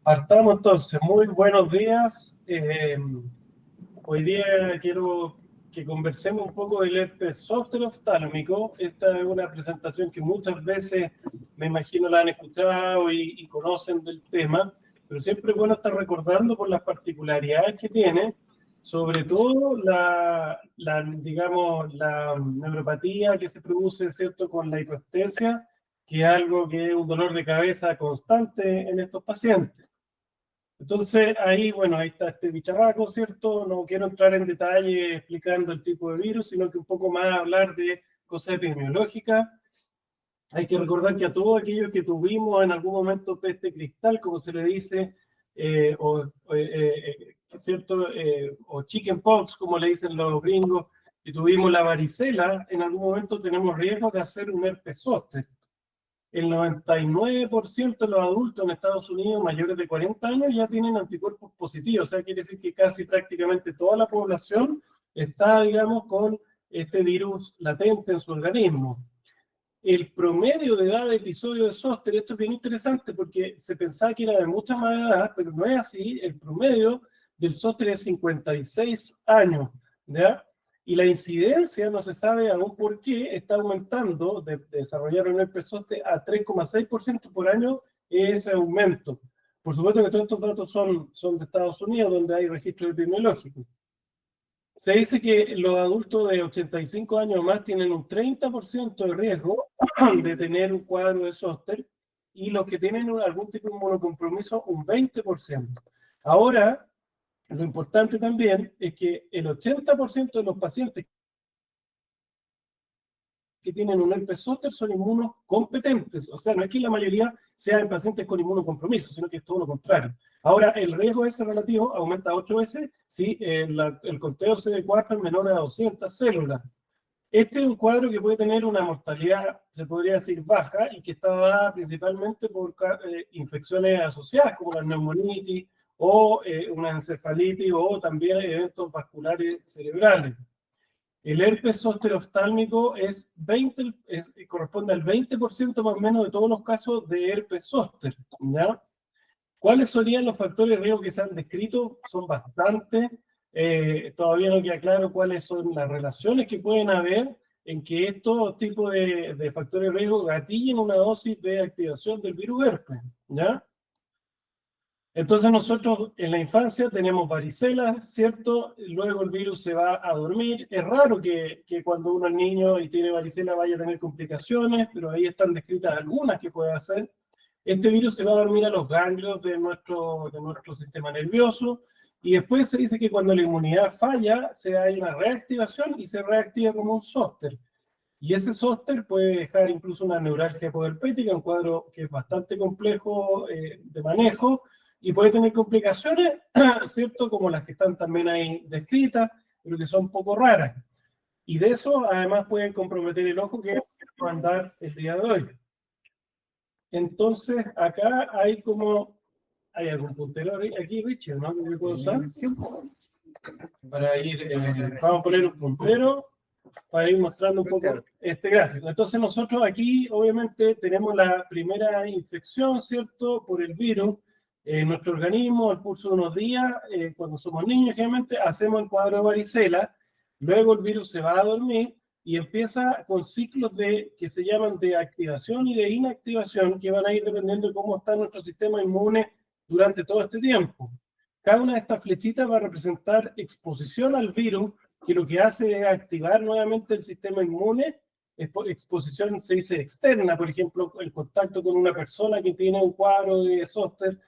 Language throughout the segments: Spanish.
Partamos entonces, muy buenos días. Hoy día quiero que conversemos un poco del herpes zóster oftálmico. Esta es una presentación que muchas veces me imagino la han escuchado y conocen del tema, pero siempre es bueno estar recordando por las particularidades que tiene, sobre todo digamos, la neuropatía que se produce, ¿cierto?, con la hipoestesia, que es algo que es un dolor de cabeza constante en estos pacientes. Entonces, ahí, bueno, ahí está este bicharraco, ¿cierto? No quiero entrar en detalle explicando el tipo de virus, sino que un poco más hablar de cosas epidemiológicas. Hay que recordar que a todos aquellos que tuvimos en algún momento peste cristal, como se le dice, ¿cierto? O chickenpox, como le dicen los gringos, y tuvimos la varicela, en algún momento tenemos riesgo de hacer un herpes zóster. El 99% de los adultos en Estados Unidos mayores de 40 años ya tienen anticuerpos positivos, o sea, quiere decir que casi prácticamente toda la población está, digamos, con este virus latente en su organismo. El promedio de edad de episodio de zóster, esto es bien interesante porque se pensaba que era de mucha más edad, pero no es así. El promedio del zóster es 56 años, ¿ya? Y la incidencia, no se sabe aún por qué, está aumentando de desarrollar un herpes zóster a 3,6% por año, ese aumento. Por supuesto que todos estos datos son de Estados Unidos, donde hay registros epidemiológicos. Se dice que los adultos de 85 años o más tienen un 30% de riesgo de tener un cuadro de zóster y los que tienen algún tipo de inmunocompromiso un 20%. Ahora, lo importante también es que el 80% de los pacientes que tienen un herpes zóster son inmunocompetentes. O sea, no es que la mayoría sean pacientes con inmunocompromiso, sino que es todo lo contrario. Ahora, el riesgo ese relativo aumenta 8 veces si el conteo CD4 es menor a 200 células. Este es un cuadro que puede tener una mortalidad, se podría decir, baja y que está dada principalmente por infecciones asociadas como la neumonitis o una encefalitis o también eventos vasculares cerebrales. El herpes zóster oftálmico corresponde al 20% más o menos de todos los casos de herpes zóster, ¿ya? ¿Cuáles serían los factores de riesgo que se han descrito? Son bastantes. Todavía no queda claro cuáles son las relaciones que pueden haber en que estos tipos de factores de riesgo gatillen una dosis de activación del virus herpes, ¿ya? Entonces nosotros en la infancia tenemos varicela, ¿cierto? Luego el virus se va a dormir. Es raro que cuando uno es niño y tiene varicela vaya a tener complicaciones, pero ahí están descritas algunas que puede hacer. Este virus se va a dormir a los ganglios de nuestro sistema nervioso y después se dice que cuando la inmunidad falla, hay una reactivación y se reactiva como un zóster. Y ese zóster puede dejar incluso una neuralgia poderpética, un cuadro que es bastante complejo de manejo y puede tener complicaciones, ¿cierto? Como las que están también ahí descritas, pero que son poco raras. Y de eso además pueden comprometer el ojo que va a andar el día de hoy. Entonces, acá hay algún puntero aquí, Richard, ¿no? ¿Que puedo usar? Sí. Para ir, vamos a poner un puntero para ir mostrando un poco este gráfico. Entonces nosotros aquí, obviamente, tenemos la primera infección, ¿cierto?, por el virus en nuestro organismo, al curso de unos días, cuando somos niños, generalmente, hacemos el cuadro de varicela, luego el virus se va a dormir y empieza con ciclos que se llaman de activación y de inactivación, que van a ir dependiendo de cómo está nuestro sistema inmune durante todo este tiempo. Cada una de estas flechitas va a representar exposición al virus, que lo que hace es activar nuevamente el sistema inmune. Exposición se dice externa, por ejemplo, el contacto con una persona que tiene un cuadro de zóster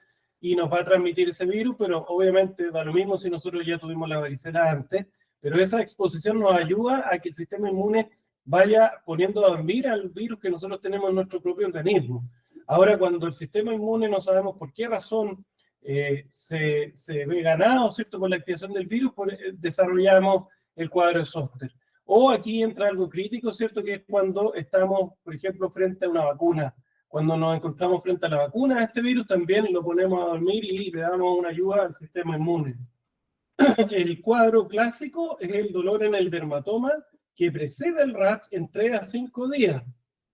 y nos va a transmitir ese virus, pero obviamente da lo mismo si nosotros ya tuvimos la varicela antes, pero esa exposición nos ayuda a que el sistema inmune vaya poniendo a dormir al virus que nosotros tenemos en nuestro propio organismo. Ahora, cuando el sistema inmune no sabemos por qué razón se ve ganado, ¿cierto?, con la activación del virus, desarrollamos el cuadro de zóster. O aquí entra algo crítico, ¿cierto?, que es cuando estamos, por ejemplo, frente a una vacuna. Cuando nos encontramos frente a la vacuna de este virus, también lo ponemos a dormir y le damos una ayuda al sistema inmune. El cuadro clásico es el dolor en el dermatoma que precede el rash en 3 a 5 días.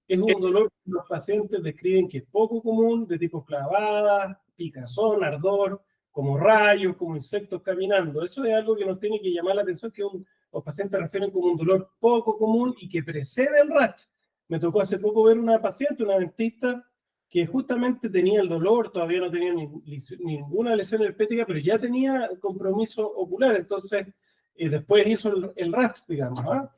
Es un dolor que los pacientes describen que es poco común, de tipo clavada, picazón, ardor, como rayos, como insectos caminando. Eso es algo que nos tiene que llamar la atención, que los pacientes refieren como un dolor poco común y que precede el rash. Me tocó hace poco ver una paciente, una dentista, que justamente tenía el dolor, todavía no tenía ninguna lesión herpética, pero ya tenía compromiso ocular, entonces después hizo el rash, digamos. ¿Ah?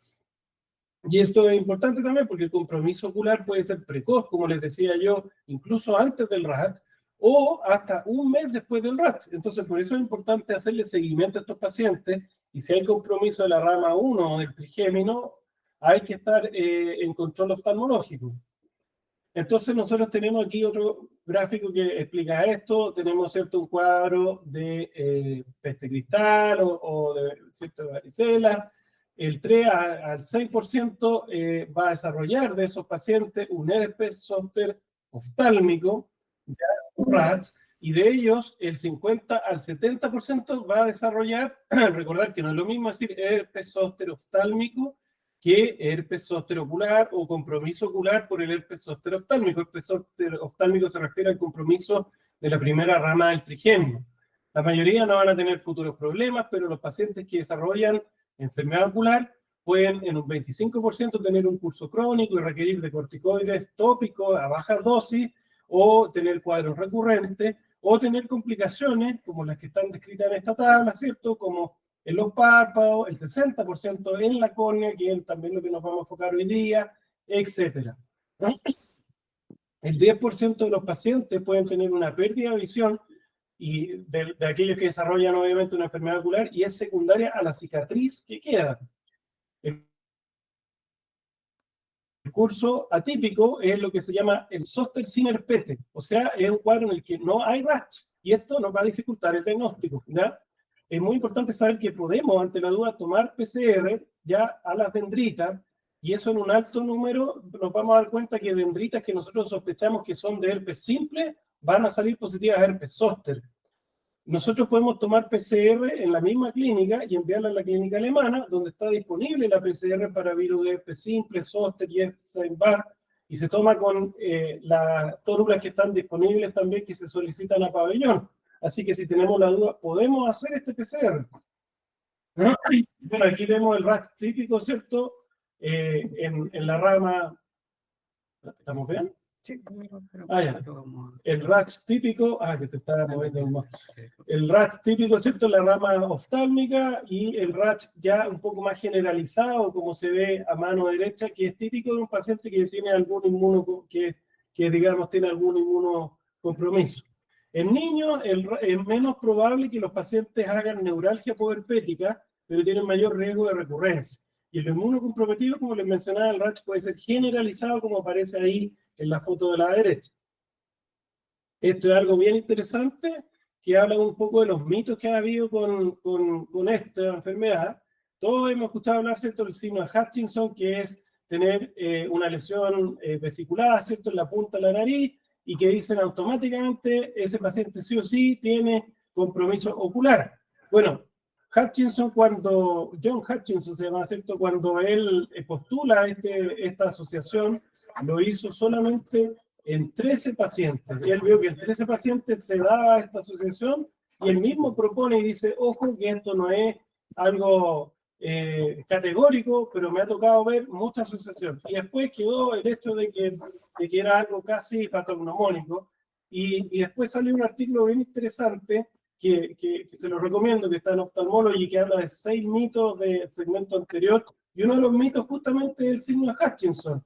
Y esto es importante también porque el compromiso ocular puede ser precoz, como les decía yo, incluso antes del rash, o hasta un mes después del rash. Entonces, por eso es importante hacerle seguimiento a estos pacientes, y si hay compromiso de la rama 1 o del trigémino, hay que estar en control oftalmológico. Entonces nosotros tenemos aquí otro gráfico que explica esto. Tenemos, ¿cierto?, un cuadro de peste cristal o de, ¿cierto?, varicela. El 3 al 6% va a desarrollar de esos pacientes un herpes zóster oftálmico, ya, un rash, y de ellos el 50 al 70% va a desarrollar, recordar que no es lo mismo decir herpes zóster oftálmico que herpes zóster ocular o compromiso ocular por el herpes zóster oftálmico. El herpes zóster oftálmico se refiere al compromiso de la primera rama del trigémino. La mayoría no van a tener futuros problemas, pero los pacientes que desarrollan enfermedad ocular pueden en un 25% tener un curso crónico y requerir de corticoides tópicos a baja dosis, o tener cuadros recurrentes, o tener complicaciones como las que están descritas en esta tabla, ¿cierto?, como en los párpados, el 60% en la córnea, que es también lo que nos vamos a enfocar hoy día, etc. El 10% de los pacientes pueden tener una pérdida de visión, y de aquellos que desarrollan obviamente una enfermedad ocular, y es secundaria a la cicatriz que queda. El curso atípico es lo que se llama el zóster sin herpete, o sea, es un cuadro en el que no hay rash, y esto nos va a dificultar el diagnóstico, ¿ya? Es muy importante saber que podemos, ante la duda, tomar PCR ya a las dendritas, y eso en un alto número nos vamos a dar cuenta que dendritas que nosotros sospechamos que son de herpes simple van a salir positivas a herpes zóster. Nosotros podemos tomar PCR en la misma clínica y enviarla a la clínica alemana, donde está disponible la PCR para virus de herpes simple, zóster y Epstein-Barr, y se toma con las tórulas que están disponibles también, que se solicitan a pabellón. Así que si tenemos la duda, podemos hacer este PCR. Bueno, aquí vemos el rash típico, ¿cierto? En la rama... ¿Estamos bien? Sí, ya. El rash típico... que te estaba moviendo más. El rash típico, ¿cierto?, en la rama oftálmica, y el rash ya un poco más generalizado, como se ve a mano derecha, que es típico de un paciente que tiene algún que digamos tiene algún inmunocompromiso. En niños es menos probable que los pacientes hagan neuralgia puberpética, pero tienen mayor riesgo de recurrencia. Y el inmunocomprometido, como les mencionaba, el rash puede ser generalizado, como aparece ahí en la foto de la derecha. Esto es algo bien interesante, que habla un poco de los mitos que ha habido con esta enfermedad. Todos hemos escuchado hablar, ¿cierto?, del signo de Hutchinson, que es tener una lesión vesicular, ¿cierto?, en la punta de la nariz, y que dicen automáticamente ese paciente sí o sí tiene compromiso ocular. Bueno, Hutchinson, John Hutchinson se llama, ¿cierto?, cuando él postula esta asociación, lo hizo solamente en 13 pacientes. Y él vio que en 13 pacientes se daba esta asociación, y él mismo propone y dice, ojo, que esto no es algo categórico, pero me ha tocado ver mucha asociación. Y después quedó el hecho de que era algo casi patognomónico, y después salió un artículo bien interesante que se lo recomiendo, que está en Ophthalmology, que habla de 6 mitos del segmento anterior, y uno de los mitos justamente es el signo de Hutchinson.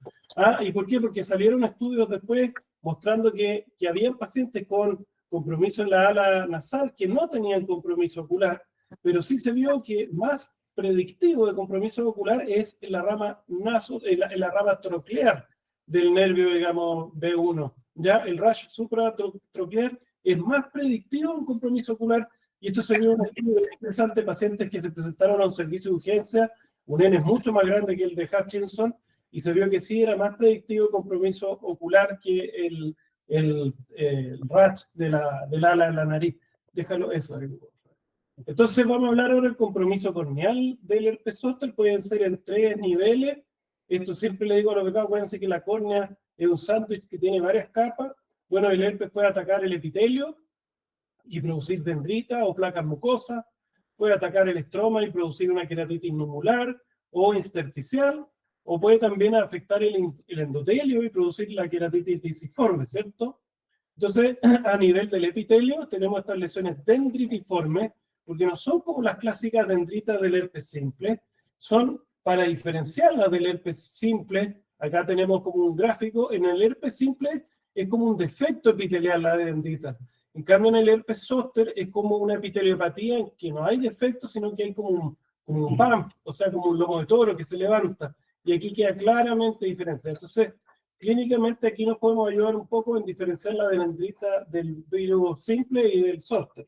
¿Y por qué? Porque salieron estudios después mostrando que habían pacientes con compromiso en la ala nasal que no tenían compromiso ocular, pero sí se vio que más predictivo de compromiso ocular es en la rama en la rama troclear del nervio, digamos, B1. Ya el rash supratroclear es más predictivo de un compromiso ocular, y esto se vio en un estudio interesante de pacientes que se presentaron a un servicio de urgencia, un N es mucho más grande que el de Hutchinson, y se vio que sí era más predictivo compromiso ocular que el rash del ala de la nariz. Déjalo eso. Entonces vamos a hablar ahora del compromiso corneal del herpes zóster. Pueden ser en 3 niveles. Esto siempre le digo a los becados, acuérdense que la córnea es un sándwich que tiene varias capas. Bueno, el herpes puede atacar el epitelio, y producir dendrita o placas mucosas, puede atacar el estroma y producir una queratitis numular o intersticial, o puede también afectar el endotelio y producir la queratitis disiforme, ¿cierto? Entonces, a nivel del epitelio, tenemos estas lesiones dendritiformes, porque no son como las clásicas dendritas del herpes simple, son para diferenciarlas del herpes simple. Acá tenemos como un gráfico, en el herpes simple es como un defecto epitelial la dendrita. En cambio, en el herpes zóster es como una epiteliopatía en que no hay defecto, sino que hay como un bump, o sea, como un lomo de toro que se levanta. Y aquí queda claramente diferencia. Entonces, clínicamente aquí nos podemos ayudar un poco en diferenciar la dendrita del virus simple y del zóster.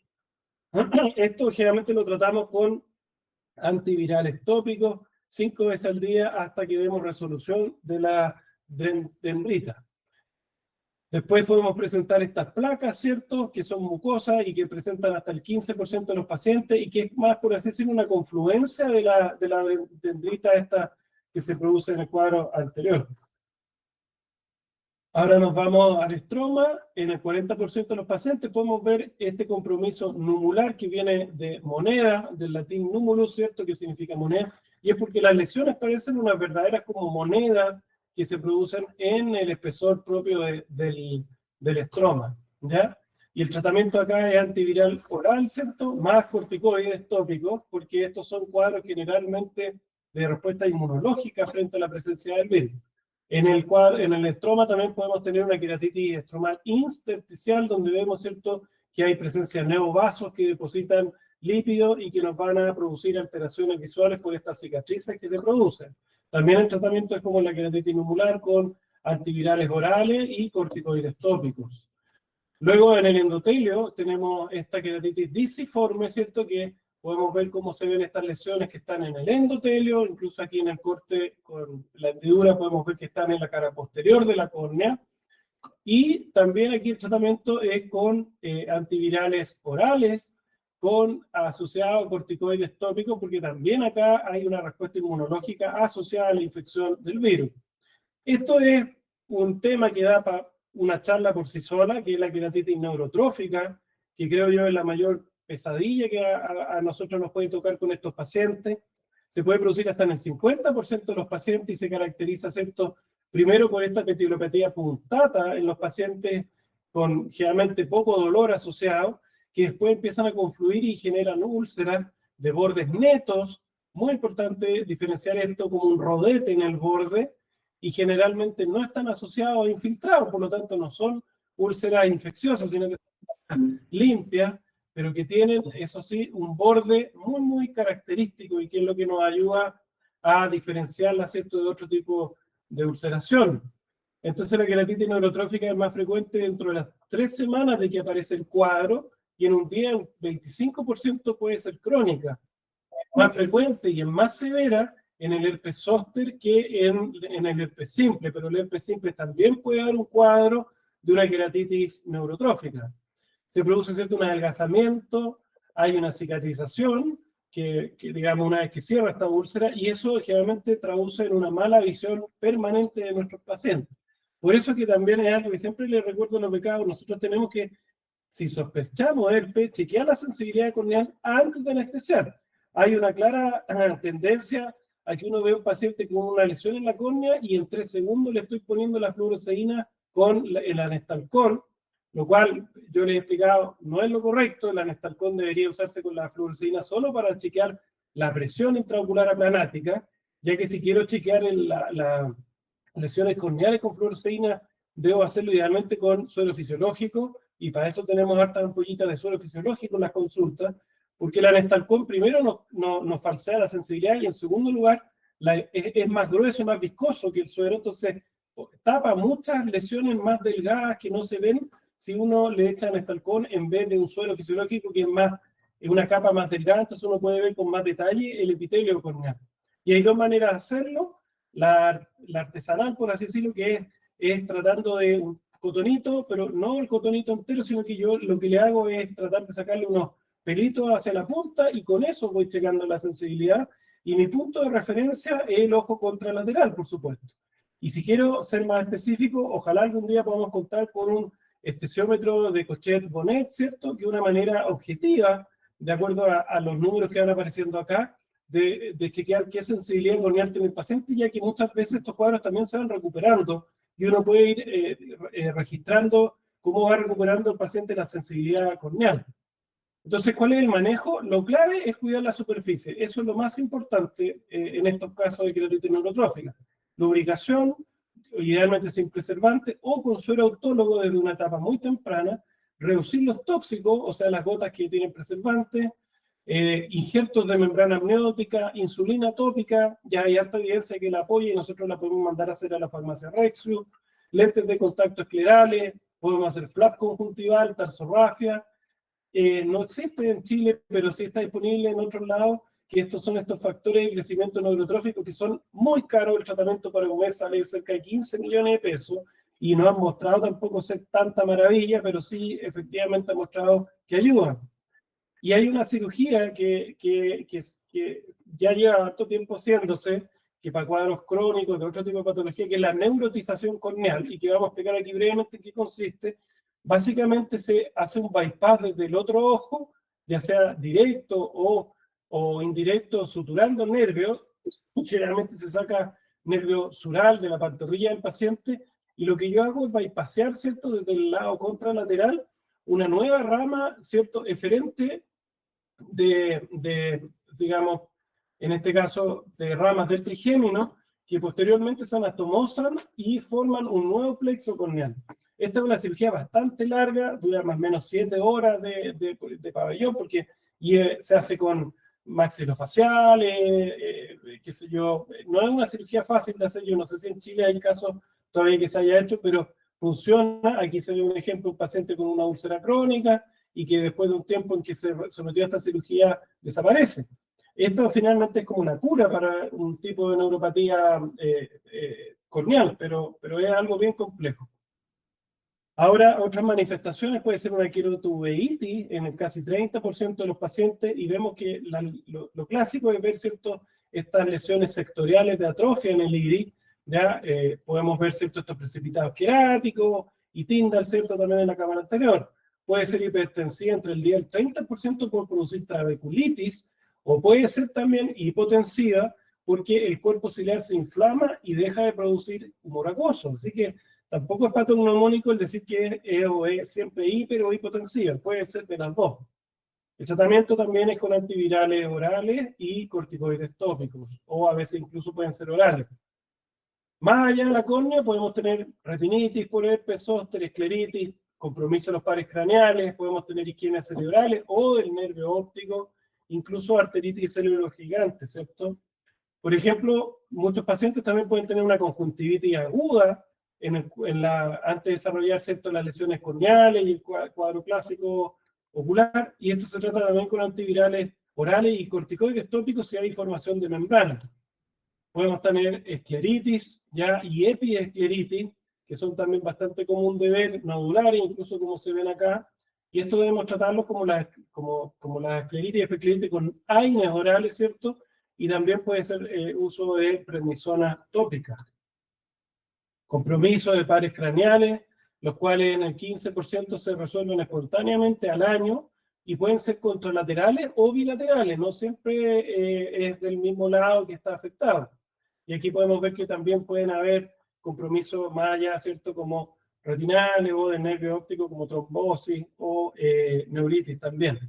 Esto generalmente lo tratamos con antivirales tópicos 5 veces al día hasta que vemos resolución de la dendrita. Después podemos presentar estas placas, ¿cierto? Que son mucosas y que presentan hasta el 15% de los pacientes y que es más, por así decirlo, una confluencia de la dendrita esta que se produce en el cuadro anterior. Ahora nos vamos al estroma. En el 40% de los pacientes podemos ver este compromiso numular que viene de moneda, del latín numulus, ¿cierto? Que significa moneda. Y es porque las lesiones parecen unas verdaderas como monedas que se producen en el espesor propio del estroma, ¿ya? Y el tratamiento acá es antiviral oral, ¿cierto? Más corticoides tópicos, porque estos son cuadros generalmente de respuesta inmunológica frente a la presencia del virus. En el estroma también podemos tener una queratitis estromal intersticial, donde vemos, ¿cierto?, que hay presencia de neovasos que depositan lípidos y que nos van a producir alteraciones visuales por estas cicatrices que se producen. También el tratamiento es como la queratitis numular con antivirales orales y corticoides tópicos. Luego en el endotelio tenemos esta queratitis disiforme, ¿cierto?, que podemos ver cómo se ven estas lesiones que están en el endotelio, incluso aquí en el corte con la hendidura podemos ver que están en la cara posterior de la córnea. Y también aquí el tratamiento es con antivirales orales, con asociados corticoides tópicos, porque también acá hay una respuesta inmunológica asociada a la infección del virus. Esto es un tema que da para una charla por sí sola, que es la queratitis neurotrófica, que creo yo es la mayor pesadilla que a nosotros nos puede tocar con estos pacientes. Se puede producir hasta en el 50% de los pacientes y se caracteriza, ¿cierto?, primero por esta petulopatía punctata en los pacientes con generalmente poco dolor asociado, que después empiezan a confluir y generan úlceras de bordes netos. Muy importante diferenciar esto como un rodete en el borde, y generalmente no están asociados a infiltrados, por lo tanto no son úlceras infecciosas, sino que son limpias, pero que tienen, eso sí, un borde muy, muy característico y que es lo que nos ayuda a diferenciarla, ¿cierto?, de otro tipo de ulceración. Entonces la queratitis neurotrófica es más frecuente dentro de las 3 semanas de que aparece el cuadro, y en un día un 25% puede ser crónica. Más frecuente y es más severa en el herpes zóster que en el herpes simple, pero el herpes simple también puede dar un cuadro de una queratitis neurotrófica. Se produce, ¿cierto?, un adelgazamiento, hay una cicatrización, que digamos una vez que cierra esta úlcera, y eso generalmente traduce en una mala visión permanente de nuestros pacientes. Por eso que también es algo que siempre les recuerdo a los becados, nosotros tenemos que, si sospechamos herpes, chequear la sensibilidad corneal antes de anestesiar. Hay una clara tendencia a que uno ve a un paciente con una lesión en la córnea y en 3 segundos le estoy poniendo la fluoresceína con el anestalcón, lo cual yo les he explicado no es lo correcto. El anestalcón debería usarse con la fluoresceína solo para chequear la presión intraocular aplanática, ya que si quiero chequear las lesiones corneales con fluoresceína, debo hacerlo idealmente con suero fisiológico, y para eso tenemos hartas ampollitas de suero fisiológico en las consultas, porque el anestalcón primero nos falsea la sensibilidad y en segundo lugar es más grueso y más viscoso que el suero, entonces tapa muchas lesiones más delgadas que no se ven si uno le echa anestalcón en vez de un suero fisiológico que es una capa más delgada, entonces uno puede ver con más detalle el epitelio corneal. Y hay 2 maneras de hacerlo. La artesanal, por así decirlo, que es tratando de un cotonito, pero no el cotonito entero, sino que yo lo que le hago es tratar de sacarle unos pelitos hacia la punta y con eso voy checando la sensibilidad. Y mi punto de referencia es el ojo contralateral, por supuesto. Y si quiero ser más específico, ojalá algún día podamos contar con un estesiómetro de Cochet-Bonnet, ¿cierto? Que es una manera objetiva, de acuerdo a los números que van apareciendo acá, de chequear qué sensibilidad corneal tiene el paciente, ya que muchas veces estos cuadros también se van recuperando y uno puede ir registrando cómo va recuperando el paciente la sensibilidad corneal. Entonces, ¿cuál es el manejo? Lo clave es cuidar la superficie. Eso es lo más importante en estos casos de queratitis neurotrófica. Lubricación, idealmente sin preservante, o con suero autólogo desde una etapa muy temprana, reducir los tóxicos, o sea, las gotas que tienen preservante, injertos de membrana amniótica, insulina tópica, ya hay harta evidencia que la apoya y nosotros la podemos mandar a hacer a la farmacia Rexu, lentes de contacto esclerales, podemos hacer flap conjuntival, tarsorrafia. No existe en Chile, pero sí está disponible en otros lados, que estos son estos factores de crecimiento neurotrófico que son muy caros. El tratamiento para comer sale cerca de 15 millones de pesos y no han mostrado tampoco ser tanta maravilla, pero sí efectivamente han mostrado que ayudan. Y hay una cirugía que ya lleva harto tiempo haciéndose, que para cuadros crónicos de otro tipo de patología, que es la neurotización corneal, y que vamos a explicar aquí brevemente en qué consiste. Básicamente se hace un bypass desde el otro ojo, ya sea directo o indirecto, suturando el nervio. Generalmente se saca nervio sural de la pantorrilla del paciente, y lo que yo hago es bypassear, ¿cierto?, desde el lado contralateral, una nueva rama, ¿cierto?, eferente digamos, en este caso, de ramas del trigémino, que posteriormente se anastomosan y forman un nuevo plexo corneal. Esta es una cirugía bastante larga, dura más o menos 7 horas de pabellón, porque se hace con maxilofaciales, qué sé yo. No es una cirugía fácil de hacer. Yo no sé si en Chile hay casos todavía que se haya hecho, pero funciona. Aquí se ve un ejemplo, un paciente con una úlcera crónica y que después de un tiempo en que se sometió a esta cirugía desaparece. Esto finalmente es como una cura para un tipo de neuropatía corneal, pero es algo bien complejo. Ahora, otras manifestaciones puede ser una querotuveitis en el casi 30% de los pacientes, y vemos que lo clásico es ver, ¿cierto?, estas lesiones sectoriales de atrofia en el iris. Ya podemos ver, ¿cierto?, estos precipitados queráticos y Tyndall, ¿cierto?, también en la cámara anterior. Puede ser hipertensiva entre el 10 y el 30% por producir trabeculitis, o puede ser también hipotensiva porque el cuerpo ciliar se inflama y deja de producir humor acuoso. Así que tampoco es patognomónico el decir que es siempre hiper o hipotensiva, puede ser de las dos. El tratamiento también es con antivirales orales y corticoides tópicos, o a veces incluso pueden ser orales. Más allá de la córnea podemos tener retinitis por herpes zóster, escleritis, compromiso de los pares craneales, podemos tener isquemias cerebrales o del nervio óptico, incluso arteritis cerebro-gigante, ¿cierto? Por ejemplo, muchos pacientes también pueden tener una conjuntivitis aguda antes de desarrollar, ¿cierto?, las lesiones corneales y el cuadro clásico ocular, y esto se trata también con antivirales orales y corticoides tópicos si hay formación de membrana. Podemos tener escleritis ya, y epiescleritis, que son también bastante común de ver, nodulares, incluso como se ven acá, y esto debemos tratarlo como la escleritis y epiescleritis con AINES orales, ¿cierto? Y también puede ser uso de prednisona tópica. Compromiso de pares craneales, los cuales en el 15% se resuelven espontáneamente al año y pueden ser contralaterales o bilaterales, no siempre es del mismo lado que está afectado. Y aquí podemos ver que también pueden haber compromisos más allá, ¿cierto?, como retinales o del nervio óptico, como trombosis o neuritis también.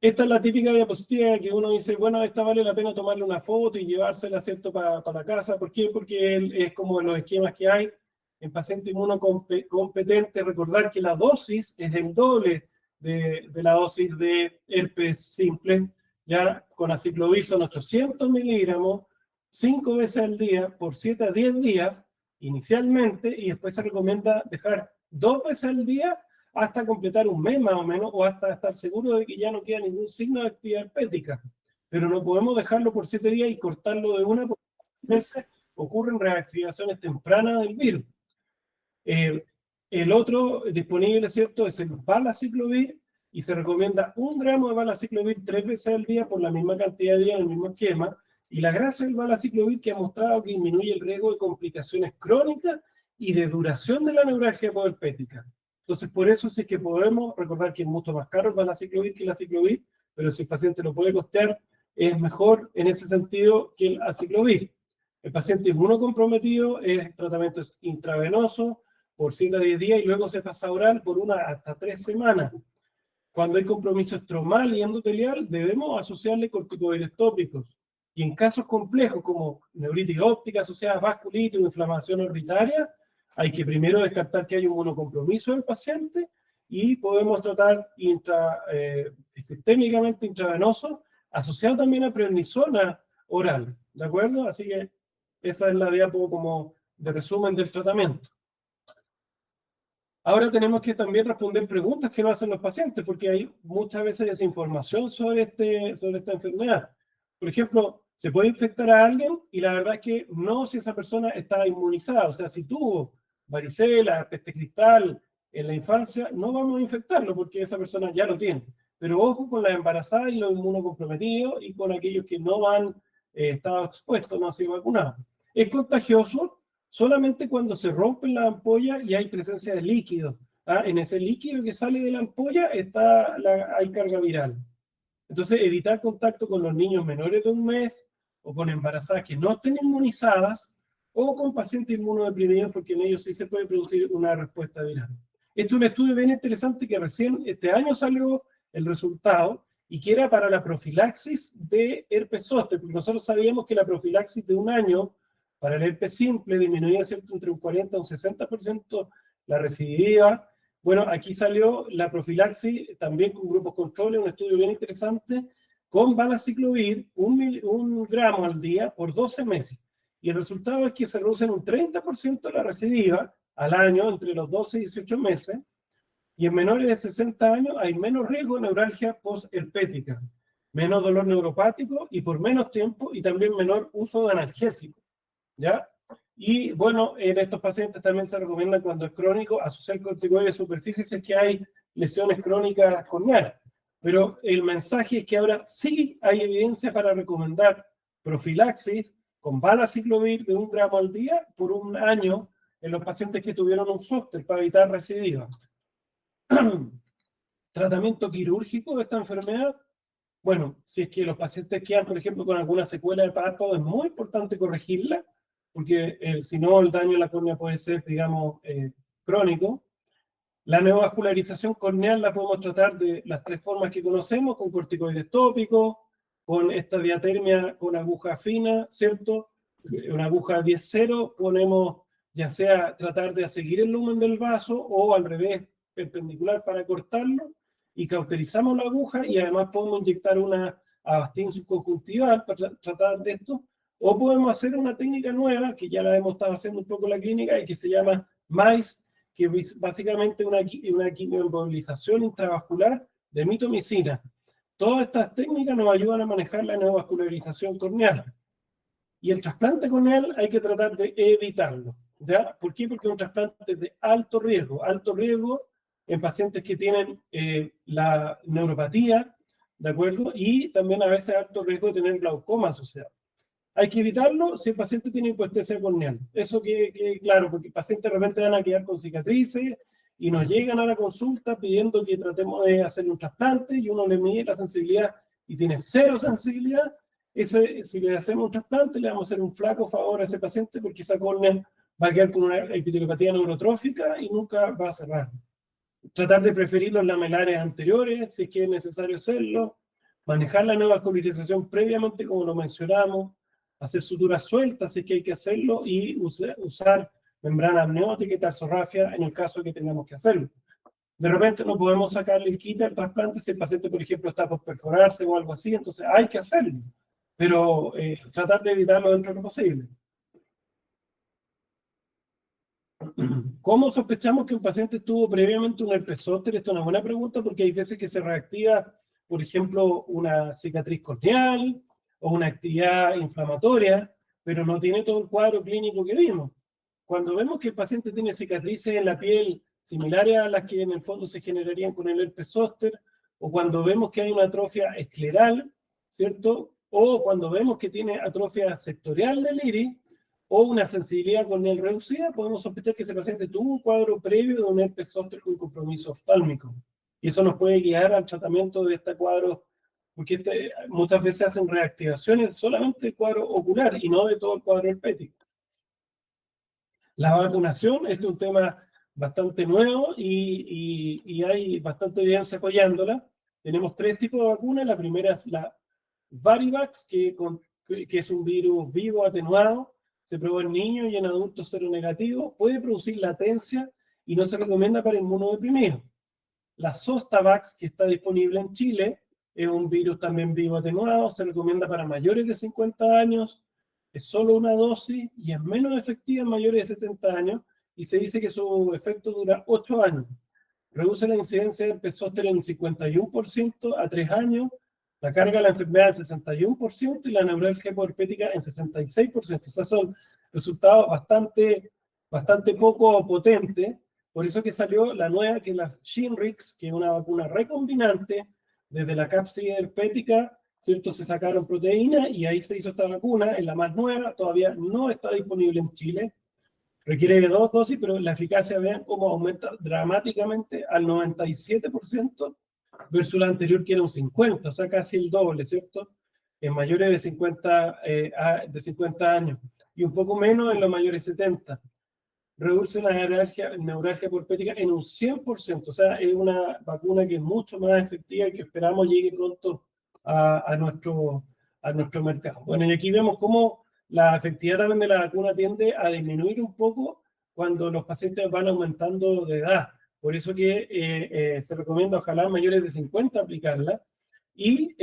Esta es la típica diapositiva que uno dice, bueno, esta vale la pena tomarle una foto y llevársela, ¿cierto?, para la casa. ¿Por qué? Porque es como los esquemas que hay en paciente inmunocompetente. Recordar que la dosis es el doble de la dosis de herpes simple. Ya con aciclovir son 800 miligramos, 5 veces al día, por 7 a 10 días inicialmente, y después se recomienda dejar 2 veces al día hasta completar un mes más o menos, o hasta estar seguro de que ya no queda ningún signo de actividad herpética. Pero no podemos dejarlo por 7 días y cortarlo de una, porque a veces ocurren reactivaciones tempranas del virus. El otro disponible, ¿cierto?, es el valaciclovir, y se recomienda 1 gramo de valaciclovir 3 veces al día por la misma cantidad de días en el mismo esquema. Y la gracia del valaciclovir que ha mostrado que disminuye el riesgo de complicaciones crónicas y de duración de la neuralgia poderpética. Entonces, por eso sí que podemos recordar que es mucho más caro el valaciclovir que el aciclovir, pero si el paciente lo puede costear, es mejor en ese sentido que el aciclovir. El paciente inmunocomprometido, el tratamiento es intravenoso por 7 a 10 días y luego se pasa oral por 1 hasta 3 semanas. Cuando hay compromiso estromal y endotelial, debemos asociarle corticoides tópicos. Y en casos complejos como neuritis óptica asociada a vasculitis o inflamación orbitaria, hay que primero descartar que hay un monocompromiso del paciente y podemos tratar sistémicamente intravenoso, asociado también a prednisona oral, ¿de acuerdo? Así que esa es la diapo como de resumen del tratamiento. Ahora tenemos que también responder preguntas que nos hacen los pacientes, porque hay muchas veces desinformación sobre esta enfermedad. Por ejemplo, se puede infectar a alguien y la verdad es que no si esa persona está inmunizada. O sea, si tuvo varicela, peste cristal en la infancia, no vamos a infectarlo porque esa persona ya lo tiene. Pero ojo con las embarazadas y los inmunocomprometidos y con aquellos que no han estado expuestos, no han sido vacunados. Es contagioso solamente cuando se rompen la ampolla y hay presencia de líquido. En ese líquido que sale de la ampolla hay carga viral. Entonces, evitar contacto con los niños menores de 1 mes o con embarazadas que no estén inmunizadas o con pacientes inmunodeprimidos, porque en ellos sí se puede producir una respuesta viral. Este es un estudio bien interesante que recién este año salió el resultado y que era para la profilaxis de herpes zóster, porque nosotros sabíamos que la profilaxis de 1 año para el herpes simple disminuía entre un 40 y un 60% la recidiva. Bueno, aquí salió la profilaxis también con grupos controles, un estudio bien interesante, con valaciclovir, 1 gramo al día por 12 meses. Y el resultado es que se reduce en un 30% la recidiva al año entre los 12 y 18 meses. Y en menores de 60 años hay menos riesgo de neuralgia postherpética, menos dolor neuropático y por menos tiempo y también menor uso de analgésicos. ¿Ya? Y bueno, en estos pacientes también se recomienda cuando es crónico asociar corticoides de superficie si es que hay lesiones crónicas corneales. Pero el mensaje es que ahora sí hay evidencia para recomendar profilaxis con valaciclovir de 1 gramo al día por 1 año en los pacientes que tuvieron un zóster para evitar recidiva. Tratamiento quirúrgico de esta enfermedad. Bueno, si es que los pacientes quedan, por ejemplo, con alguna secuela de párpado, es muy importante corregirla, porque si no, el daño en la córnea puede ser, digamos, crónico. La neovascularización corneal la podemos tratar de las 3 formas que conocemos, con corticoides tópicos, con esta diatermia con aguja fina, ¿cierto? Una aguja 10-0, ponemos ya sea tratar de seguir el lumen del vaso o al revés, perpendicular para cortarlo, y cauterizamos la aguja y además podemos inyectar una Avastin subconjuntival para tratar de esto, o podemos hacer una técnica nueva que ya la hemos estado haciendo un poco en la clínica y que se llama MAIS, que es básicamente una quimioembolización intravascular de mitomicina. Todas estas técnicas nos ayudan a manejar la neovascularización corneal. Y el trasplante corneal hay que tratar de evitarlo. ¿Ya? ¿Por qué? Porque es un trasplante de alto riesgo en pacientes que tienen la neuropatía, ¿de acuerdo? Y también a veces alto riesgo de tener glaucoma asociado. Hay que evitarlo si el paciente tiene hipoestesia corneal. Eso que claro, porque el paciente de repente van a quedar con cicatrices y nos llegan a la consulta pidiendo que tratemos de hacer un trasplante y uno le mide la sensibilidad y tiene 0 sensibilidad. Si le hacemos un trasplante, le vamos a hacer un flaco favor a ese paciente porque esa córnea va a quedar con una epitelopatía neurotrófica y nunca va a cerrar. Tratar de preferir los lamelares anteriores, si es que es necesario hacerlo. Manejar la neovascularización previamente, como lo mencionamos. Hacer suturas sueltas, si es que hay que hacerlo. Y usar membrana amniótica y tarsorrafia en el caso de que tengamos que hacerlo. De repente no podemos sacarle el quita al trasplante si el paciente, por ejemplo, está por perforarse o algo así. Entonces hay que hacerlo. Pero tratar de evitarlo dentro de lo posible. ¿Cómo sospechamos que un paciente tuvo previamente un herpes zóster? Esta es una buena pregunta porque hay veces que se reactiva, por ejemplo, una cicatriz corneal o una actividad inflamatoria, pero no tiene todo el cuadro clínico que vimos. Cuando vemos que el paciente tiene cicatrices en la piel similares a las que en el fondo se generarían con el herpes zóster, o cuando vemos que hay una atrofia escleral, ¿cierto? O cuando vemos que tiene atrofia sectorial del iris, o una sensibilidad corneal reducida, podemos sospechar que ese paciente tuvo un cuadro previo de un herpes zóster con compromiso oftálmico. Y eso nos puede guiar al tratamiento de este cuadro, porque muchas veces hacen reactivaciones solamente del cuadro ocular y no de todo el cuadro herpético. La vacunación, este es un tema bastante nuevo y hay bastante evidencia apoyándola. Tenemos 3 tipos de vacunas. La primera es la Varivax, que es un virus vivo atenuado, se probó en niños y en adultos seronegativos, puede producir latencia y no se recomienda para inmunodeprimidos. La Zostavax, que está disponible en Chile, es un virus también vivo atenuado, se recomienda para mayores de 50 años, es solo una dosis y es menos efectiva en mayores de 70 años y se dice que su efecto dura 8 años. Reduce la incidencia de herpes zóster en 51% a 3 años, la carga de la enfermedad en 61% y la neuralgia puerpética en 66%. O sea, son resultados bastante poco potentes. Por eso que salió la nueva, que es la Shingrix, que es una vacuna recombinante. Desde la cápside herpética, ¿cierto? Se sacaron proteínas y ahí se hizo esta vacuna, es la más nueva, todavía no está disponible en Chile. Requiere de 2 dosis, pero la eficacia, vean cómo aumenta dramáticamente al 97% versus la anterior que era un 50%, o sea, casi el doble, ¿cierto? En mayores de 50 años y un poco menos en los mayores de 70. Reduce la neuralgia puerpética en un 100%, o sea, es una vacuna que es mucho más efectiva y que esperamos llegue pronto a nuestro mercado. Bueno, y aquí vemos cómo la efectividad también de la vacuna tiende a disminuir un poco cuando los pacientes van aumentando de edad. Por eso que se recomienda, ojalá, mayores de 50 aplicarla. Y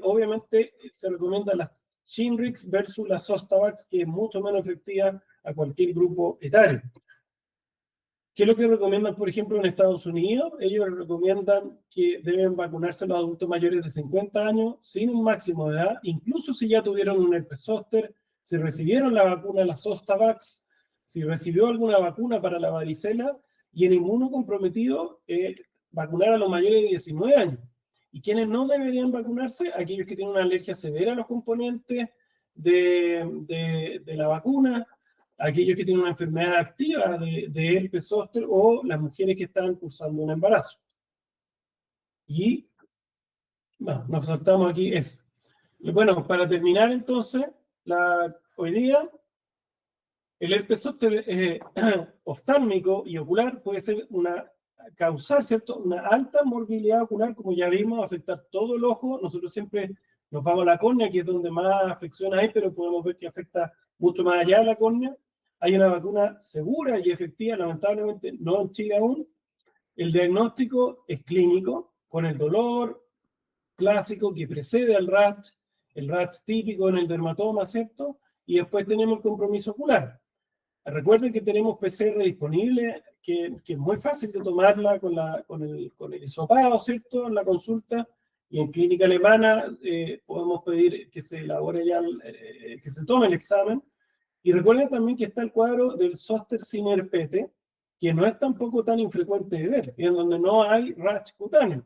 obviamente se recomienda la Shingrix versus la Zostavax, que es mucho menos efectiva a cualquier grupo etario. ¿Qué es lo que recomiendan, por ejemplo, en Estados Unidos? Ellos recomiendan que deben vacunarse los adultos mayores de 50 años sin un máximo de edad, incluso si ya tuvieron un herpes zóster, si recibieron la vacuna, la Zostavax, si recibió alguna vacuna para la varicela, y en inmunocomprometido, vacunar a los mayores de 19 años. ¿Y quienes no deberían vacunarse? Aquellos que tienen una alergia severa a los componentes de la vacuna, aquellos que tienen una enfermedad activa de herpes zóster o las mujeres que están cursando un embarazo. Y bueno, nos saltamos aquí eso. Bueno, para terminar entonces, hoy día el herpes zóster oftálmico y ocular puede ser causar, ¿cierto?, una alta morbilidad ocular, como ya vimos, afectar todo el ojo. Nosotros siempre nos vamos a la córnea, que es donde más afección hay, pero podemos ver que afecta mucho más allá de la córnea. Hay una vacuna segura y efectiva, lamentablemente no en Chile aún. El diagnóstico es clínico, con el dolor clásico que precede al RATH, el RATH típico en el dermatoma, ¿cierto? Y después tenemos el compromiso ocular. Recuerden que tenemos PCR disponible, que es muy fácil de tomarla con el hisopado, ¿cierto?, en la consulta. Y en clínica alemana podemos pedir que se elabore ya, que se tome el examen. Y recuerden también que está el cuadro del zóster sin herpete, que no es tampoco tan infrecuente de ver, y en donde no hay rash cutáneo.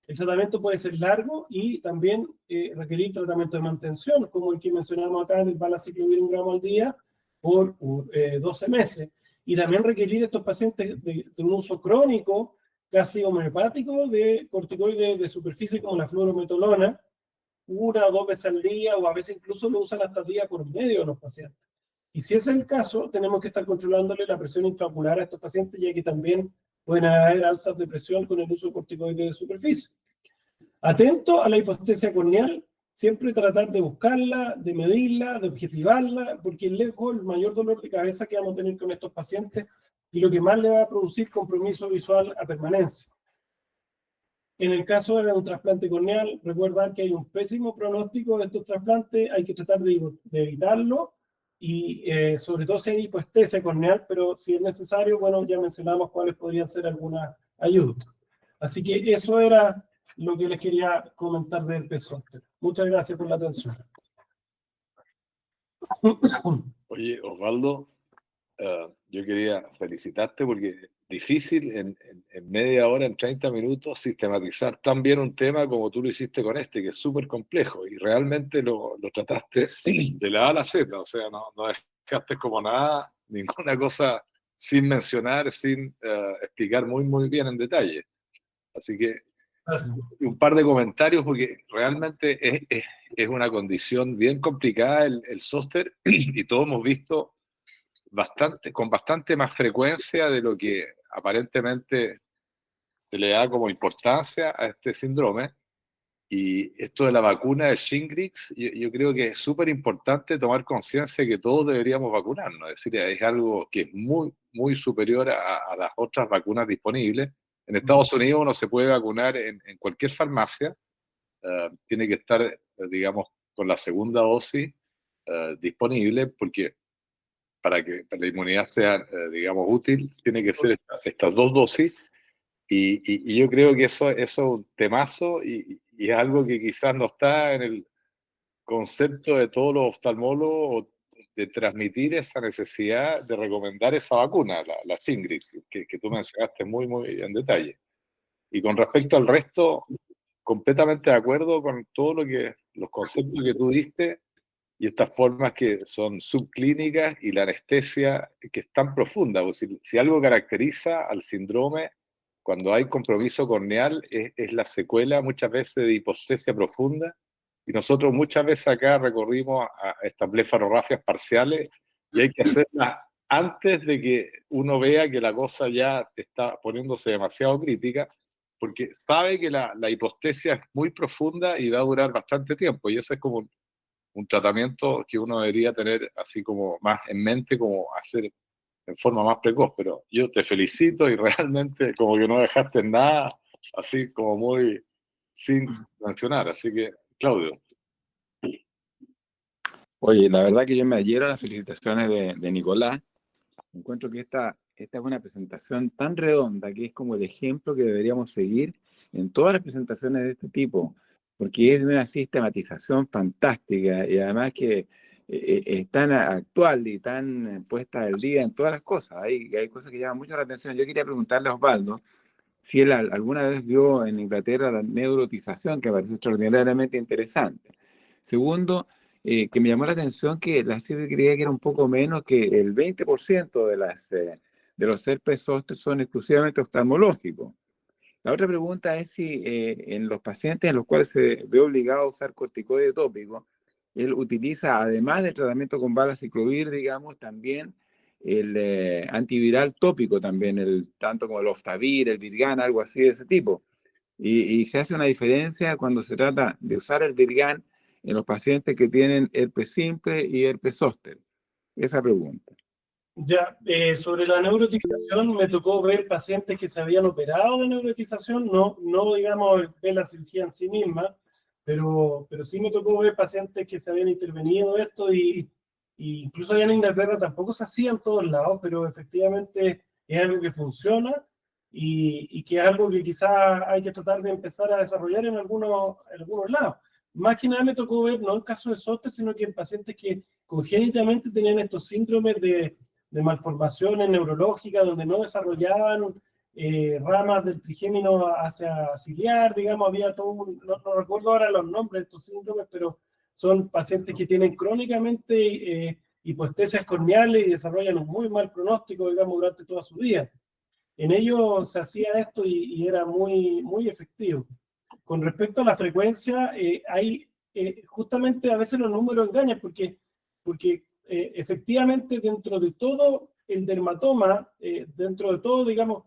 El tratamiento puede ser largo y también requerir tratamiento de mantención, como el que mencionamos acá, el valaciclovir 1 gramo al día por 12 meses. Y también requerir estos pacientes de un uso crónico, casi homeopático, de corticoides de superficie como la fluorometolona, 1 o 2 veces al día, o a veces incluso lo usan hasta día por medio de los pacientes. Y si ese es el caso, tenemos que estar controlándole la presión intraocular a estos pacientes, ya que también pueden haber alzas de presión con el uso de corticoides de superficie. Atento a la hipostesia corneal, siempre tratar de buscarla, de medirla, de objetivarla, porque es lejos el mayor dolor de cabeza que vamos a tener con estos pacientes y lo que más le va a producir compromiso visual a permanencia. En el caso de un trasplante corneal, recuerden que hay un pésimo pronóstico de estos trasplantes, hay que tratar de evitarlo, y sobre todo si hay hipoestesia corneal, pero si es necesario, bueno, ya mencionamos cuáles podrían ser algunas ayudas. Así que eso era lo que les quería comentar del herpes zóster. Muchas gracias por la atención. Oye, Osvaldo, yo quería felicitarte porque es difícil en media hora, en 30 minutos, sistematizar tan bien un tema como tú lo hiciste con este, que es súper complejo, y realmente lo trataste de la A a la Z, o sea, no es dejaste como nada, ninguna cosa sin mencionar, sin explicar muy, muy bien en detalle. Así que Gracias. un par de comentarios, porque realmente es una condición bien complicada el zóster, y todos hemos visto con bastante más frecuencia de lo que aparentemente se le da como importancia a este síndrome. Y esto de la vacuna del Shingrix, yo creo que es súper importante tomar conciencia de que todos deberíamos vacunarnos. Es decir, es algo que es muy, muy superior a las otras vacunas disponibles. En Estados Unidos uno se puede vacunar en cualquier farmacia. Tiene que estar, digamos, con la segunda dosis disponible, porque para que la inmunidad sea, digamos, útil, tiene que ser estas dos dosis. Y yo creo que eso es un temazo, y es algo que quizás no está en el concepto de todos los oftalmólogos, de transmitir esa necesidad de recomendar esa vacuna, la Shingrix, que tú mencionaste muy, muy en detalle. Y con respecto al resto, completamente de acuerdo con todo los conceptos que tú diste, y estas formas que son subclínicas, y la anestesia que es tan profunda. Pues si algo caracteriza al síndrome cuando hay compromiso corneal, es la secuela muchas veces de hipostesia profunda, y nosotros muchas veces acá recorrimos a estas blefarografias parciales, y hay que hacerlas antes de que uno vea que la cosa ya está poniéndose demasiado crítica, porque sabe que la hipostesia es muy profunda y va a durar bastante tiempo, y eso es como un tratamiento que uno debería tener así como más en mente, como hacer en forma más precoz. Pero yo te felicito, y realmente como que no dejaste nada así como muy sin mencionar. Así que, Claudio. Oye, la verdad que yo me adhiero a las felicitaciones de Nicolás. Encuentro que esta es una presentación tan redonda que es como el ejemplo que deberíamos seguir en todas las presentaciones de este tipo, porque es de una sistematización fantástica, y además que es tan actual y tan puesta al día en todas las cosas. Hay cosas que llaman mucho la atención. Yo quería preguntarle a Osvaldo si él alguna vez vio en Inglaterra la neurotización, que me pareció extraordinariamente interesante. Segundo, que me llamó la atención que la CIVI creía que era un poco menos, que el 20% de los herpes zóster son exclusivamente oftalmológicos. La otra pregunta es si en los pacientes en los cuales se ve obligado a usar corticoide tópico, él utiliza, además del tratamiento con valaciclovir, digamos, también el antiviral tópico, también, tanto como el Oftavir, el Virgan, algo así de ese tipo. Y se hace una diferencia cuando se trata de usar el Virgan en los pacientes que tienen herpes simple y herpes zóster. Esa pregunta. Ya, sobre la neurotización, me tocó ver pacientes que se habían operado de neurotización, no digamos ver la cirugía en sí misma, pero sí me tocó ver pacientes que se habían intervenido en esto, y incluso allá en Inglaterra tampoco se hacía en todos lados, pero efectivamente es algo que funciona, y que es algo que quizás hay que tratar de empezar a desarrollar en algunos lados. Más que nada me tocó ver, no en casos de zóster, sino que en pacientes que congénitamente tenían estos síndromes de malformaciones neurológicas, donde no desarrollaban ramas del trigémino hacia ciliar, digamos, había todo no recuerdo ahora los nombres de estos síndromes, pero son pacientes que tienen crónicamente hipostesias corneales y desarrollan un muy mal pronóstico, digamos, durante toda su vida. En ellos se hacía esto, y era muy, muy efectivo. Con respecto a la frecuencia, justamente a veces los números engañan, porque efectivamente dentro de todo el dermatoma, dentro de todo, digamos,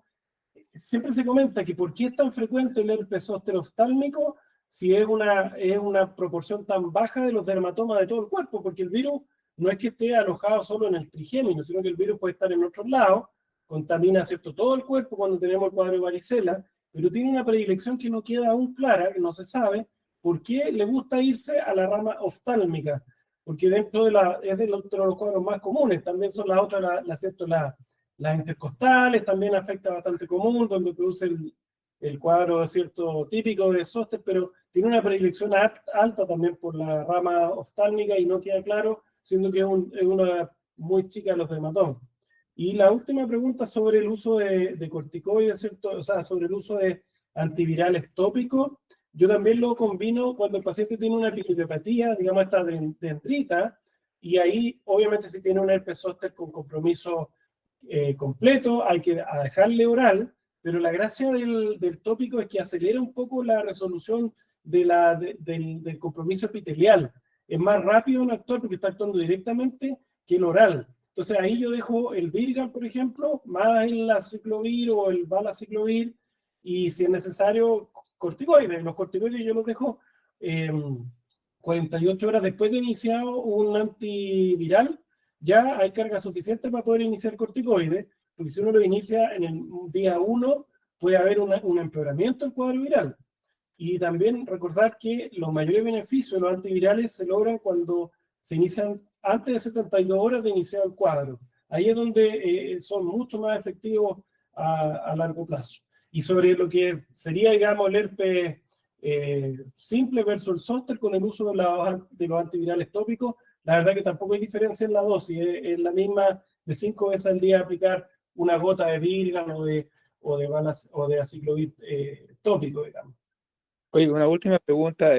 siempre se comenta que por qué es tan frecuente el herpes zóster oftálmico si es una proporción tan baja de los dermatomas de todo el cuerpo, porque el virus no es que esté alojado solo en el trigémino, sino que el virus puede estar en otros lados, contamina, ¿cierto?, todo el cuerpo cuando tenemos el cuadro de varicela, pero tiene una predilección que no queda aún clara, que no se sabe por qué le gusta irse a la rama oftálmica, porque es de los cuadros más comunes. También son las otras, las intercostales, también afecta bastante común, donde produce el cuadro, ¿cierto?, típico de zóster, pero tiene una predilección alta también por la rama oftálmica, y no queda claro, siendo que es una muy chica de los dermatomas. Y la última pregunta sobre el uso de corticoides, ¿cierto? O sea, sobre el uso de antivirales tópicos. Yo también lo combino cuando el paciente tiene una epidemiopatía, digamos esta dendrita, y ahí obviamente si tiene un herpes zóster con compromiso completo, hay que dejarle oral, pero la gracia del tópico es que acelera un poco la resolución del compromiso epitelial. Es más rápido en actuar porque está actuando directamente que el oral. Entonces ahí yo dejo el Virgal, por ejemplo, más el aciclovir o el valaciclovir, y si es necesario, corticoides. Los corticoides yo los dejo 48 horas después de iniciado un antiviral, ya hay carga suficiente para poder iniciar corticoides, porque si uno lo inicia en el día 1, puede haber un empeoramiento del cuadro viral. Y también recordar que los mayores beneficios de los antivirales se logran cuando se inician antes de 72 horas de iniciar el cuadro. Ahí es donde son mucho más efectivos a largo plazo. Y sobre lo que sería, digamos, el herpes simple versus el zóster con el uso de los antivirales tópicos, la verdad que tampoco hay diferencia en la dosis, es la misma de 5 veces al día aplicar una gota de Virgal o de aciclovir tópico, digamos. Oye, una última pregunta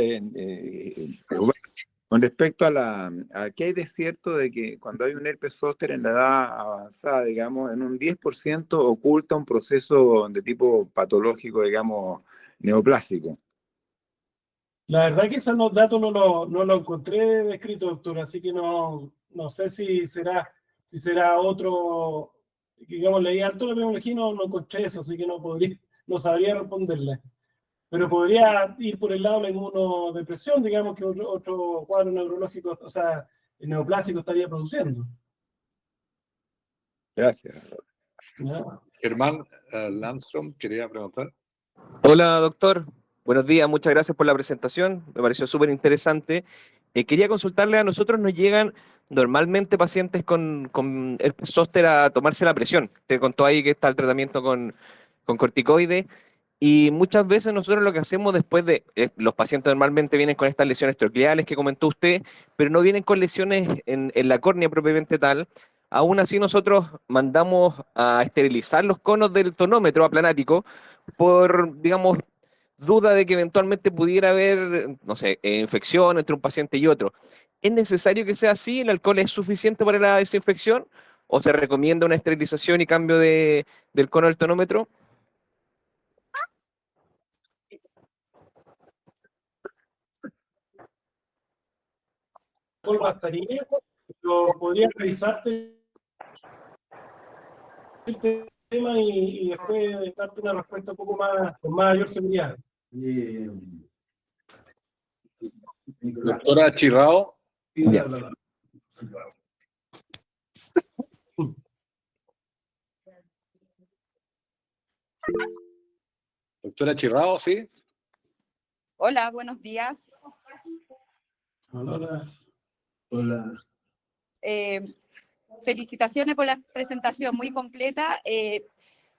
con respecto a qué hay de cierto de que cuando hay un herpes zóster en la edad avanzada, digamos, en un 10% oculta un proceso de tipo patológico, digamos, neoplásico. La verdad que esos datos no lo encontré escrito, doctor, así que no sé si será otro, digamos, leí alto la epidemiología y no encontré eso, así que no sabría responderle. Pero podría ir por el lado de la inmunodepresión, digamos, que otro cuadro neurológico, o sea, el neoplásico estaría produciendo. Gracias. ¿Ya? Germán Landstrom quería preguntar. Hola, doctor. Buenos días, muchas gracias por la presentación. Me pareció súper interesante. Quería consultarle, a nosotros nos llegan normalmente pacientes con herpes zóster a tomarse la presión. Te contó ahí que está el tratamiento con corticoides. Y muchas veces nosotros lo que hacemos después los pacientes normalmente vienen con estas lesiones trocleales que comentó usted, pero no vienen con lesiones en la córnea propiamente tal. Aún así nosotros mandamos a esterilizar los conos del tonómetro aplanático por, digamos, duda de que eventualmente pudiera haber, no sé, infección entre un paciente y otro. ¿Es necesario que sea así? ¿El alcohol es suficiente para la desinfección? ¿O se recomienda una esterilización y cambio del cono del tonómetro? Bastaría, pero podría revisarte el tema y después darte una respuesta un poco más, con mayor seguridad. Doctora Chirrao. Ya. Doctora Chirrao, ¿sí? Hola, buenos días. Hola. Felicitaciones por la presentación muy completa.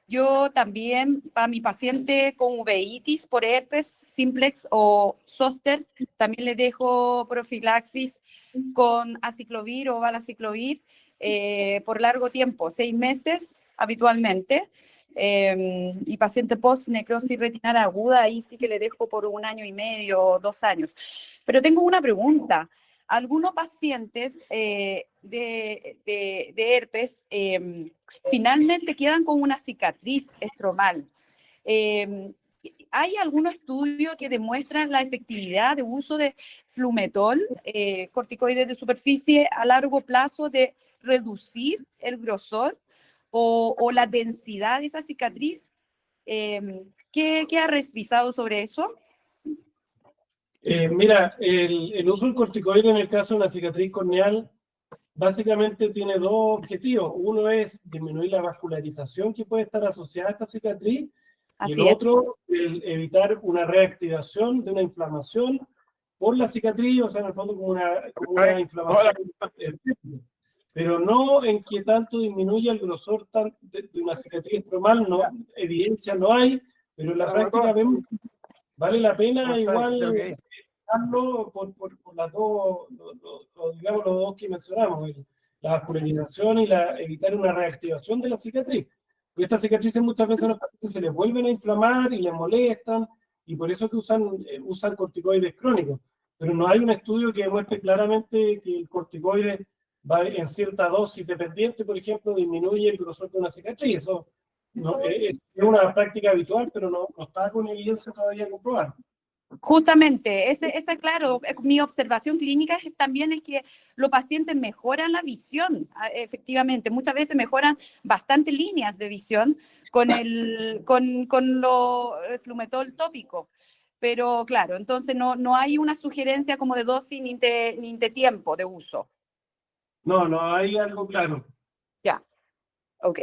Yo también, para mi paciente con uveitis por herpes simplex o zóster, también le dejo profilaxis con aciclovir o valaciclovir por largo tiempo, 6 meses habitualmente. Y paciente post necrosis retinal aguda, ahí sí que le dejo por 1 año y medio o 2 años. Pero tengo una pregunta. Algunos pacientes de herpes finalmente quedan con una cicatriz estromal. ¿Hay algún estudio que demuestra la efectividad de uso de flumetol, corticoides de superficie, a largo plazo de reducir el grosor o la densidad de esa cicatriz? ¿Qué ha revisado sobre eso? Mira, el uso del corticoide en el caso de una cicatriz corneal básicamente tiene 2 objetivos. Uno es disminuir la vascularización que puede estar asociada a esta cicatriz, y el otro, evitar una reactivación de una inflamación por la cicatriz, o sea, en el fondo como una inflamación. Pero no en que tanto disminuya el grosor de una cicatriz estromal, no, evidencia no hay, pero en la práctica vemos que vale la pena igual darlo por las digamos, los dos que mencionamos, la vascularización y evitar una reactivación de la cicatriz. Y estas cicatrices muchas veces a los pacientes se les vuelven a inflamar y les molestan, y por eso que usan corticoides crónicos. Pero no hay un estudio que demuestre claramente que el corticoide en cierta dosis dependiente, por ejemplo, disminuye el grosor de una cicatriz. Eso no, es una práctica habitual, pero no está con evidencia todavía comprobada. Justamente, esa claro, mi observación clínica también es que los pacientes mejoran la visión, efectivamente, muchas veces mejoran bastantes líneas de visión con lo flumetol tópico, pero claro, entonces no hay una sugerencia como de dosis ni de tiempo de uso. No hay algo claro. Ya, ok.